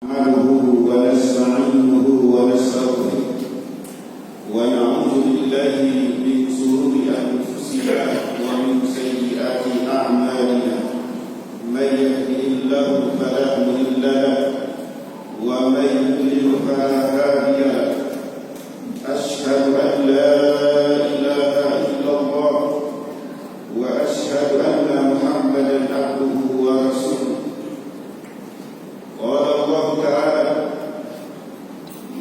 نحمده ونستعينه ونستغفره ونعوذ بالله من شرور أنفسنا ومن سيئات أعمالنا من يهده الله فلا مضل له ومن يضلل فلا هادي له أشهد أن لا إله إلا الله وأشهد أن محمدا عبده ورسوله. قال الله تعالى: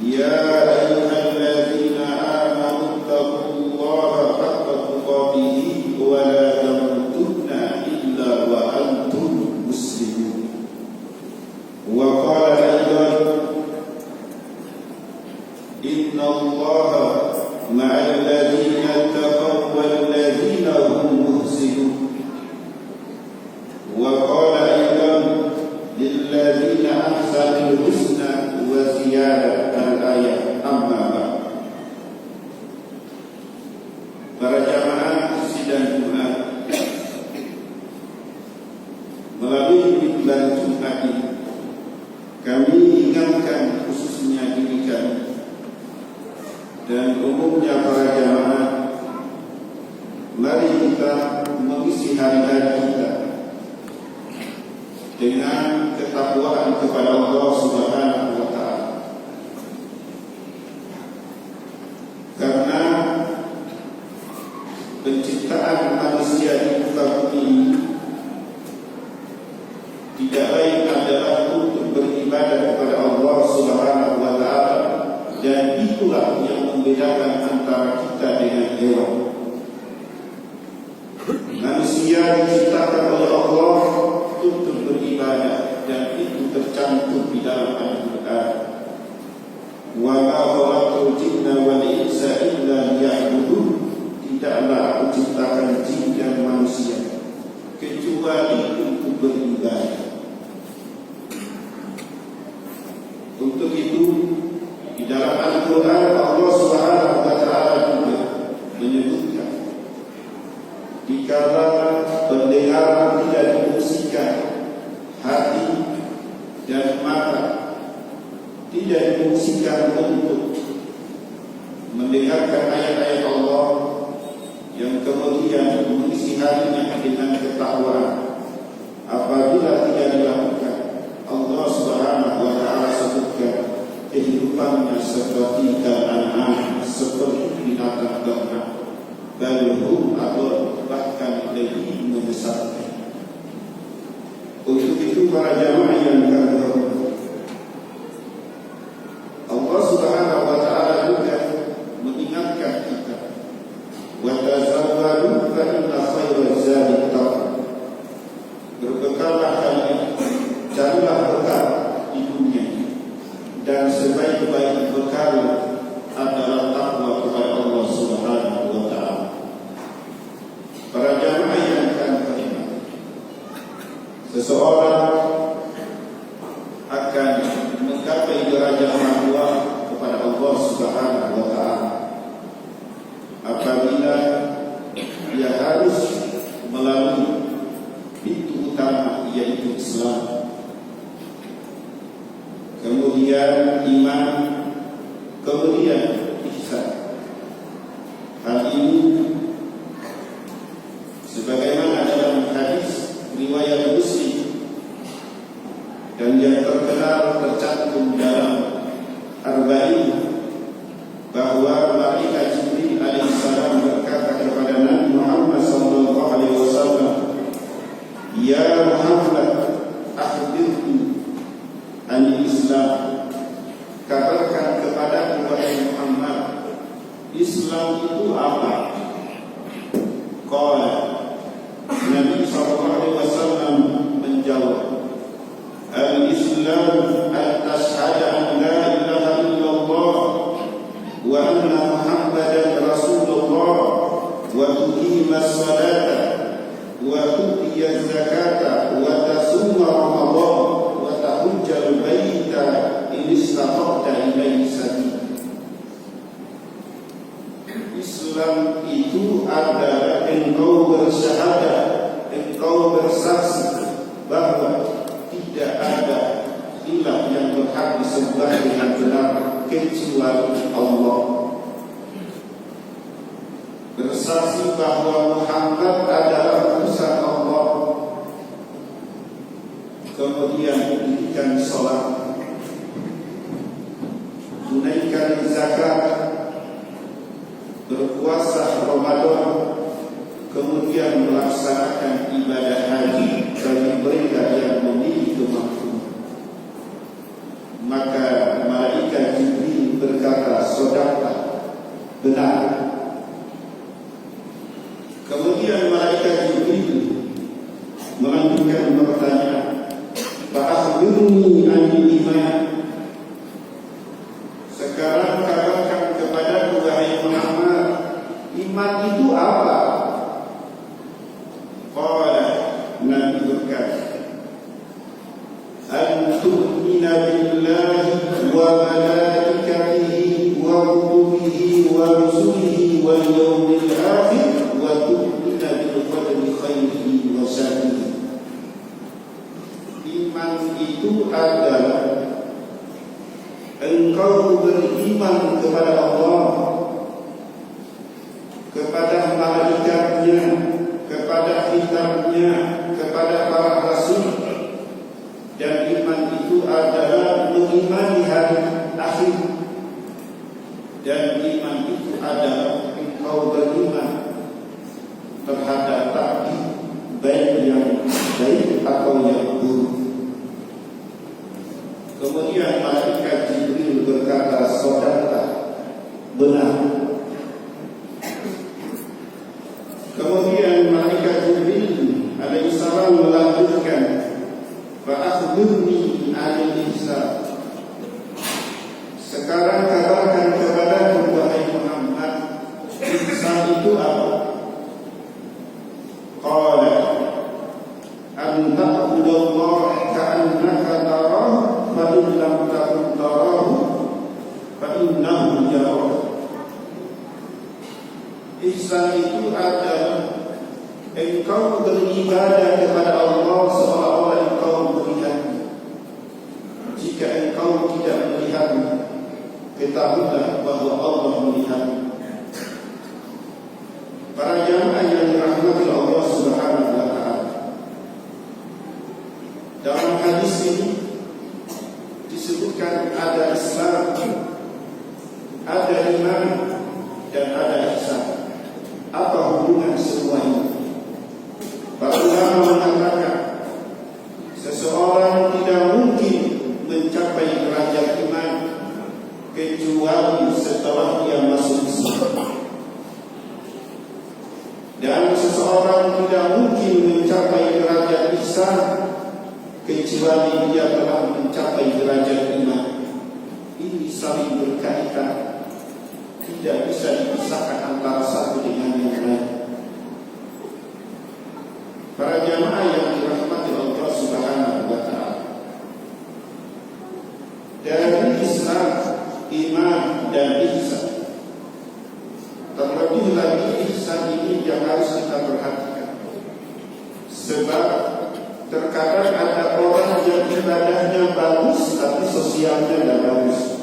يا أيها الذين آمنوا اتقوا الله حق تقاته ولا تموتن إلا وأنتم مسلمون. وقال أيضا: إن الله مع الذين اتقوا والذين هم محسنون. وقال أيضا: للذين أحسنوا الحسنى وزيادة. Al-ayat. Amma ba'd. Para jamaah sidang Jumat, melalui mimbar Jumat ini kami ingatkan khususnya diri kami dan umumnya para jamaah, mari kita mengisi hari-hari kita dengan ketakwaan kepada Allah Subhanahu wa Ta'ala. Karena penciptaan manusia di muka bumi tidak lain adalah untuk beribadah kepada Allah Subhanahu wa Ta'ala, dan itulah yang membedakan antara kita dengan hewan. Manusia diciptakan oleh Allah untuk beribadah, dan itu tercantum di dalam Al-Quran. Wa ma khalaqtul jinna wal insa illa liya'budun. Tidaklah aku ciptakan jin dan manusia kecuali untuk beribadah. Untuk itu di dalam Al-Quran Allah Subhanahu wa Ta'ala juga menyebutkan, dikala pendengaran tidak dimungsikan, hati dan mata tidak dimungsikan untuk mendengarkan ayat-ayat Allah yang kemudian mengisi hatinya dengan ketakwaan. Apabila tidak dilakukan, Allah Subhanahu wa Ta'ala sebutkan kehidupannya seperti an'am, seperti binatang ternak, balhum atau bahkan lebih menyesatkan. Untuk itu para jamaah yang berbahagia, Allah Subhanahu wa Ta'ala juga mengingatkan kita, wa tazawwadu fa inna khairaz zadi taqwa. Berbekallah kalian, carilah bekal di dunia, dan sebaik-baik bekal adalah takwa kepada Allah Subhanahu wa Ta'ala. Para jamaah yang akan terima, seseorang akan menggapai derajat mahwa kepada Allah Subhanahu wa Ta'ala apabila dia harus melalui pintu utama, yaitu Islam, kemudian iman, kemudian ihsan. Hal ini sebagaimana dalam hadis riwayat Muslim dan yang terkenal tercantum dalam Arba'in, bahwa malaikat Jibril alaihissalam berkata kepada Nabi Muhammad sallallahu alaihi wasallam, "Ya Muhammad, akhbirni anil Islam." Katakan kepada wahai Muhammad, Islam itu apa? Qala, Nabi sallallahu alaihi wasallam menjawab, Al-Islam an tashhada an la ilaha illallah wa anna Muhammadan Rasulullah wa tuqimas salata wa tu'tiyaz zakata wa tasuma Ramadan wa tahujjal baita in istata'ta ilaihi sabila. Islam itu adalah engkau berhak disembah dengan benar kecuali Allah. Bersaksi bahwa Muhammad adalah utusan Allah. Kemudian dirikan sholat, tunaikan zakat, berpuasa Ramadan, kemudian melaksanakan ibadah haji bagi mereka yang memiliki kemampuan. Maka malaikat Jibril berkata, "Shadaqta," benar. Kemudian malaikat Jibril melanjutkan pertanyaan, "Fa'akhbirni 'anil iman." Sekarang kabarkan kepadaku wahai Muhammad, iman itu apa? Qala, Nabi berkata, "An tu'mina billahi wa malaikatihi wa kutubihi wa rusulihi wal yawmil akhir wa tu'mina bil qadri khairihi wa syarrihi." Iman itu adalah engkau beriman kepada Allah, kepada malaikatnya, kepada kitabnya, kepada para rasul. Dan iman itu adalah mengimani hari akhir. Dan iman itu adalah engkau beriman terhadap takdir, baik yang baik atau yang buruk. Kemudian malaikat Jibril berkata, "Shadaqta," benar. Kemudian malaikat Jibril alaihissalam melanjutkan, "Fa'akhbirni 'anil ihsan." Sekarang kabarkan kepadaku wahai Muhammad, ihsan itu apa? Qala, "An ta'budallaha ka'annaka tarahu, fa in lam takun tarahu, fa innahu yaraka." Ihsan itu adalah engkau beribadah kepada Allah seolah-olah engkau melihatnya. Jika engkau tidak melihatnya, ketahuilah bahwa Allah melihatnya. Para jamaah yang dirahmati Allah Subhanahu wa ta'ala, dalam hadis ini disebutkan ada Islam, ada iman, dan ada ihsan. Apa hubungan semua ini? Para ulama mengatakan seseorang tidak mungkin mencapai derajat iman kecuali setelah dia masuk Islam, dan seseorang tidak mungkin mencapai derajat ihsan kecuali dia telah mencapai derajat iman. Ini saling berkaitan, tidak bisa dipisahkan antara satu dengan yang lain. Para jamaah yang dirahmati Allah Subhanahu wa ta'ala, dari Islam, iman, dan ihsan, terlebih lagi ihsan ini yang harus kita perhatikan. Sebab terkadang ada orang yang ibadahnya bagus tapi sosialnya tidak bagus.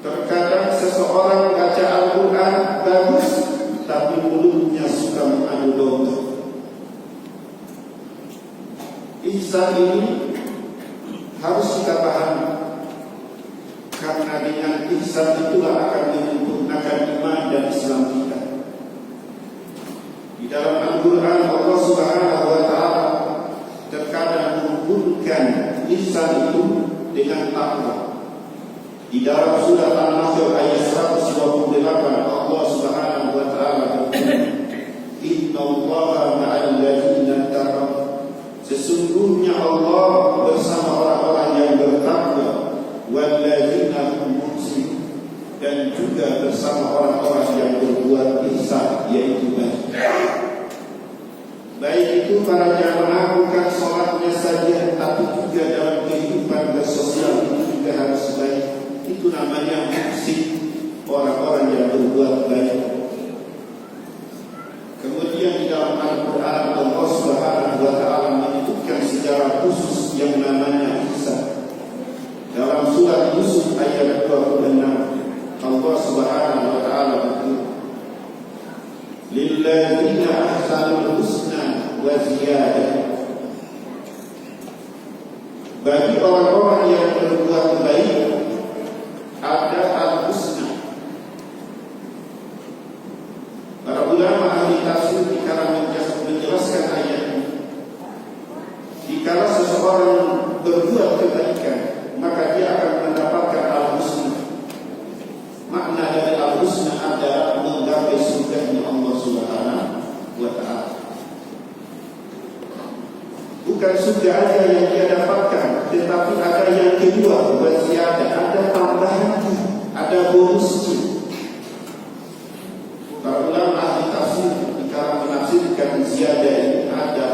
Terkadang seseorang baca Al-Quran bagus tapi mulutnya suka mengadu domba. Ihsan ini harus kita pahami, karena dengan ihsan itulah akan menyempurnakan iman dan Islam kita. Di dalam Al-Quran Allah Subhanahu wa ta'ala terkadang menghubungkan ihsan itu dengan takwa. Di dalam surah An-Nahl ayat 128 Allah Subhanahu wa ta'ala berfirman, "Innallaha ma'al ladzina taqaw." Sesungguhnya Allah bersama orang-orang yang bertakwa, walladzina hum muhsinun, dan juga bersama orang-orang yang berbuat ihsan, yaitu baik. Baik itu para jamaah bukan sholatnya saja, tapi juga dalam kehidupan bersosial itu juga harus baik. Itu namanya muhsin, orang-orang yang berbuat baik. Kemudian di dalam Al-Quran Allah Subhanahu wa ta'ala menyebutkan secara khusus yang namanya ihsan. Bagi orang-orang yang berbuat baik ada al-husna. Para ulama ahli tafsir dikala menjelaskan ayat ini, dikala seseorang berbuat kebaikan maka dia akan mendapatkan al-husna. Makna dari al-husna adalah menggapai surganya Allah Subhanahu wa ta'ala. Bukan surga aja yang dia dapatkan, tetapi ada yang kedua, wasiada, ada tambahan, ada bonusnya. Para ulama ahli tafsir dikala menafsirkan ziyadah ini ada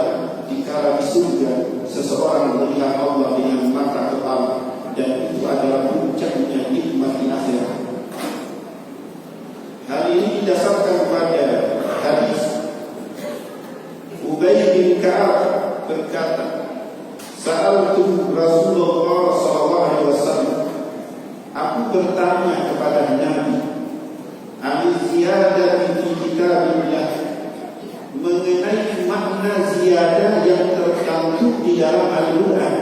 dikala di surga seseorang melihat Allah dengan mata kepala, dan itu adalah puncaknya nikmat di akhirat. Hal ini didasarkan pada hadis Ubay bin Ka'ab berkata, "Sa'altu Rasulullah sallallahu alaihi wasallam." Aku bertanya kepada Nabi, "Al-ziyadah fi kitabillah." Mengenai makna ziyadah yang tercantum di dalam Al-Quran.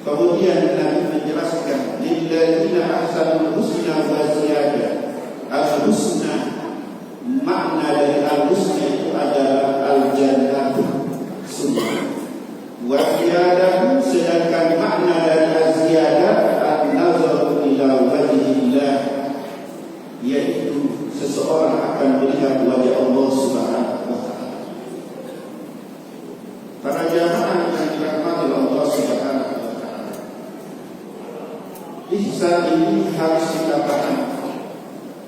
Kemudian Nabi menjelaskan, "Lilladzina ahsanul husna wa ziyadah." Al-husna, makna dari al-husna itu adalah al-jannah, surga. Wa ziyadah, sedangkan makna dari al-ziyadah an-nazar ila wajhillah, yaitu seseorang akan melihat wajah Allah Subhanahu wa ta'ala. Para jamaah yang dirahmati Allah Subhanahu wa ta'ala, ihsan ini harus kita pahami,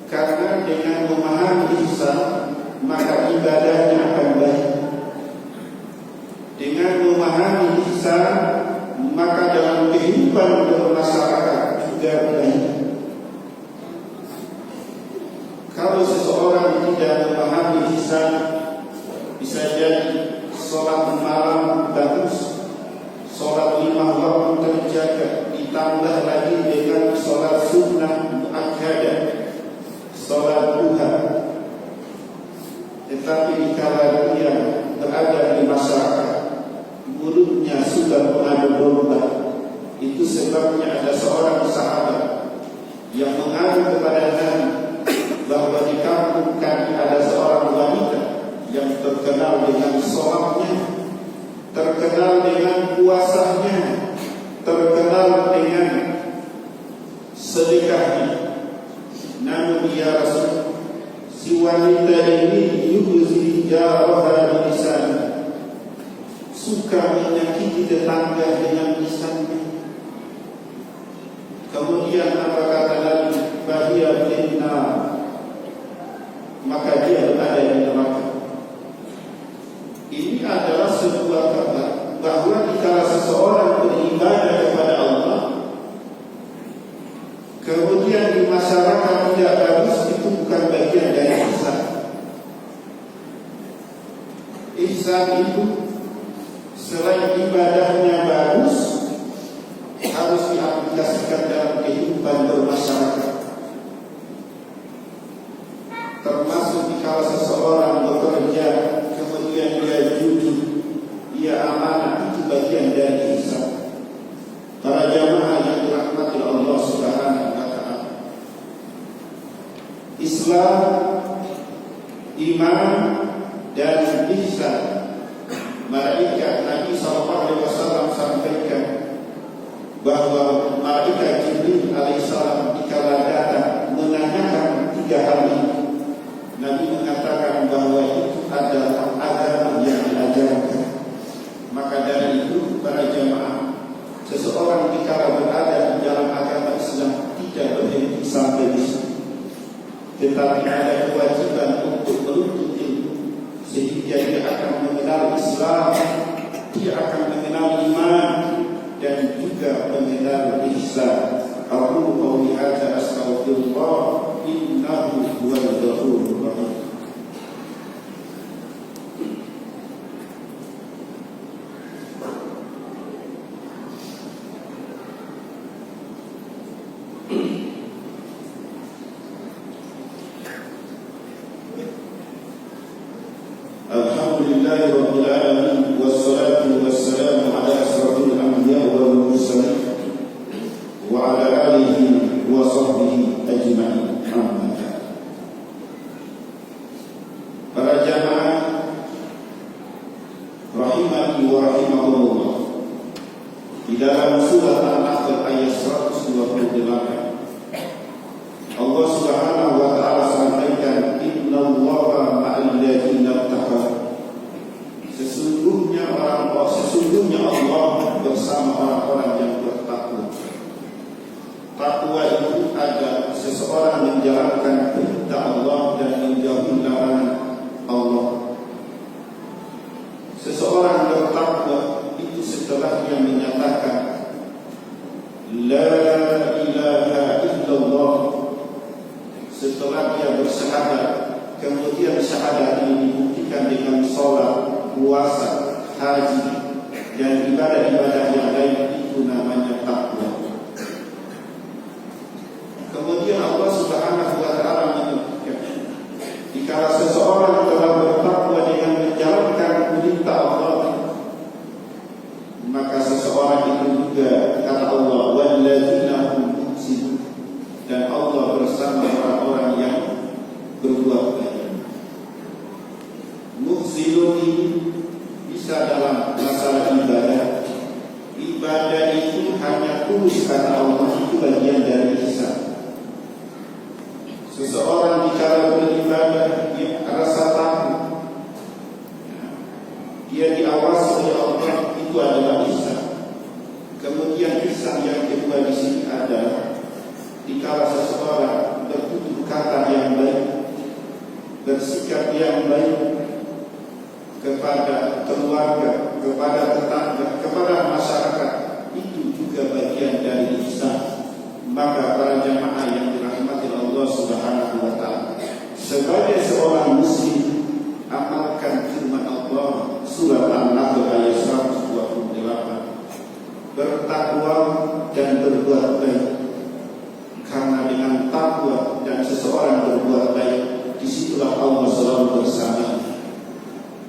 karena dengan memahami ihsan maka ibadahnya akan baik. Dengan memahami ihsan maka dalam kehidupan bermasyarakat juga baik. Kalau seseorang tidak memahami ihsan, bisa jadi sholat malam bagus, sholat 5 waktu terjaga, ditambah lagi dengan sholat sunnah muakkadah, sholat duha. Tetapi dikala dia berada di masyarakat, mulutnya sudah mengadu domba. Itu sebabnya ada seorang sahabat yang mengadu kepada Nabi bahwa di kampung kami ada seorang wanita yang terkenal dengan sholatnya, terkenal dengan puasanya, terkenal dengan sedekahnya. Namun ya Rasul, si wanita ini yuzi jaraha bilisan, suka menyakiti tetangga dengan lisannya. Kemudian apa kata Nabi? Bahia finna, maka dia berada di neraka. Ini adalah sebuah kabar bahwa jika seseorang beribadah kepada Allah, kemudian di masyarakat tidak bagus, itu bukan bagian dari ihsan. Ihsan itu selain ibadahnya bagus, harus diaplikasikan dalam kehidupan bermasyarakat. Termasuk jika seseorang bekerja, kemudian dia jujur, dia amanah, itu bagian dari ihsan. Para jamaah yang dirahmati Allah Subhanahu wa ta'ala, Islam, iman, dan ihsan. Malaikat Nabi SAW sampaikan bahwa malaikat Jibril alaihissalam dikala datang menanyakan 3 hal ini, Nabi mengatakan bahwa itu adalah agama yang diajarkan. Maka dari itu para jamaah, seseorang dikala berada di dalam agama Islam tidak berhenti sampai di situ, tetapi ada kewajiban untuk menuntut ilmu, sehingga dia akan mengenal Islam, dia akan mengenal iman, dan juga mengenal ihsan. Aqulu qawli hadza astaghfirullah innahu huwal ghafurur rahim. Alhamdulillahirabbil alamin wassalatu wassalamu ala dalam surat An-Nahl ayat 128, Allah Subhanahu wa taala sampaikan, innallaha ma'al ladzina taqaw. Sesungguhnya Allah bersama orang-orang yang bertakwa. Takwa itu ada seseorang menjalankan perintah Allah dan menjauhi larangan Allah. Seseorang bertakwa itu setelah dia menyatakan la ilaha illallah, setelah dia bersyahadat, kemudian syahadat ini dibuktikan dengan sholat, puasa, haji, dan ibadah-ibadah yang lain, itu namanya takwa. Kemudian Allah Subhanahu wa taala menyebutkan, jika seseorang telah bertakwa dengan menjalankan perintah Allah, maka seseorang itu juga, kata Allah, walladzina hum muhsinun, dan Allah bersama orang-orang yang berbuat baik. Muhsinun ini bisa dalam masalah ibadah. Ibadah itu hanya tulus karena Allah, itu bagian dari ihsan. Seseorang bicara beribadah, dia rasa takut, dia diawasi oleh Allah, itu adalah ihsan. Kemudian ihsan yang kedua di sini adalah dikala seseorang bertutur kata yang baik, bersikap yang baik kepada keluarga, kepada tetangga, kepada masyarakat, itu juga bagian dari ihsan. Maka para jamaah yang dirahmati Allah Subhanahu wa taala, sebagai seorang muslim, amalkan firman Allah surat An-Nahl ayat 128, bertakwa dan berbuat baik. Karena dengan takwa dan seseorang berbuat baik, disitulah Allah selalu bersama.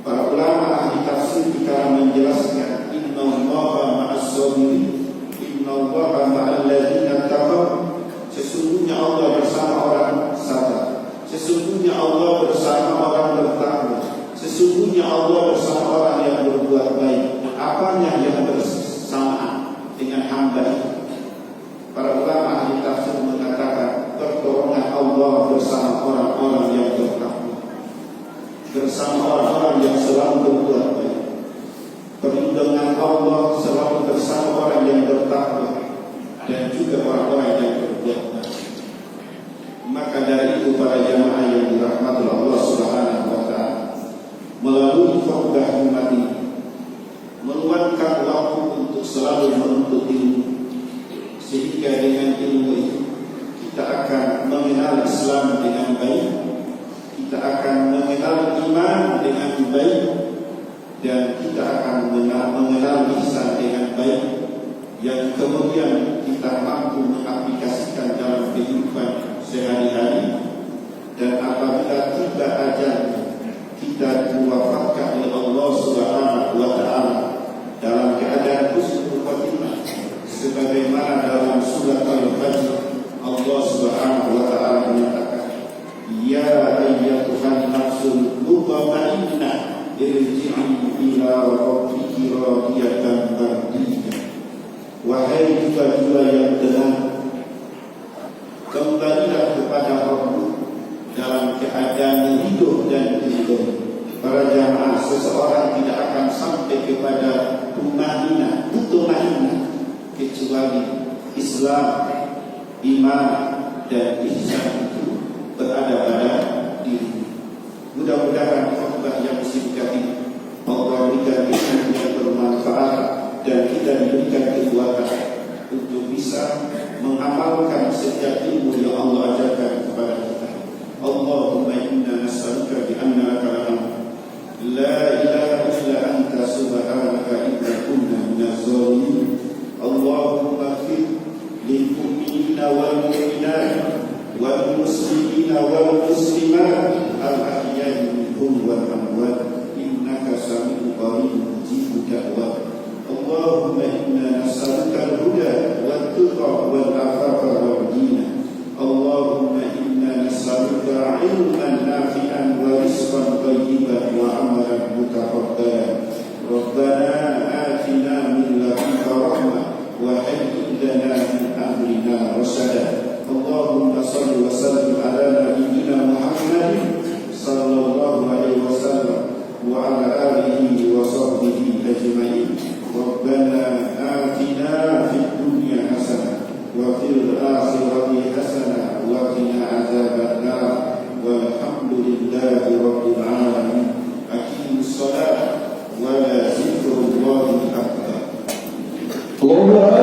Para ulama ahli tafsir dikala menjelaskan, innallaha ma'as-sabirin, innallaha ma'al ladzina taqaw. Sesungguhnya Allah bersama orang sabar, sesungguhnya Allah bersama orang bertakwa, sesungguhnya Allah bersama orang yang berbuat baik. Apanya yang bersamaan dengan hamba itu? Para ulama ahli tafsir mengatakan, pertolongan Allah bersama orang-orang yang bertakwa, bersama orang-orang yang selalu berbuat baik. Perlindungan Allah selalu bersama orang yang bertakwa dan juga orang-orang yang berbuat baik. Maka dari itu para jamaah yang dirahmati Allah Subhanahu wa taala, melalui khutbah Jumat ini meluangkan waktu untuk selalu menuntut ilmu, sehingga dengan ilmu itu kita akan mengenal Islam dengan baik, kita akan mengenal iman dengan baik, dan kita akan mengenal ihsan dengan baik, yang kemudian kita mampu mengaplikasikan dalam kehidupan sehari-hari. Dan apabila tiba ajal kita diwafatkan oleh Allah Subhanahu wa taala dalam keadaan husnul khatimah, sebagaimana dalam surat Al-Fajr Allah Subhanahu wa taala menyatakan, ya ayyatuhan nafsul mutmainnah irji'i ila rabbiki radiyatan mardiyah. Wahai jiwa-jiwa yang tenang, kembalilah kepada Rabb dalam keadaan hidup dan hidup. Para jamaah, seseorang tidak akan sampai kepada tumaninah, kecuali Islam, iman, dan ihsan itu berada pada diri. Mudah-mudahan khutbah yang singkat ini Allah berikan ilmu yang bermanfaat dan kita diberikan kekuatan untuk bisa mengamalkan setiap ilmu yang Allah ajarkan kepada kita. Allahumma inna nas'aluka bi anna laka la ilaha illa anta subhanaka inna kunna minaz zalimin. Allahumma ighfir lil mu'minina wal mu'minat wal muslimina wal muslimat al ahya'i minhum wal amwat innaka sami'un qaribun mujibud da'wat. Allahumma inna nas'aluka al-huda wat tuqa wal afafa wal ghina. Allahumma inna nas'aluka ilman nafi'an wa rizqan thayyiban wa amalan mutaqabbalan. Rabbana Allah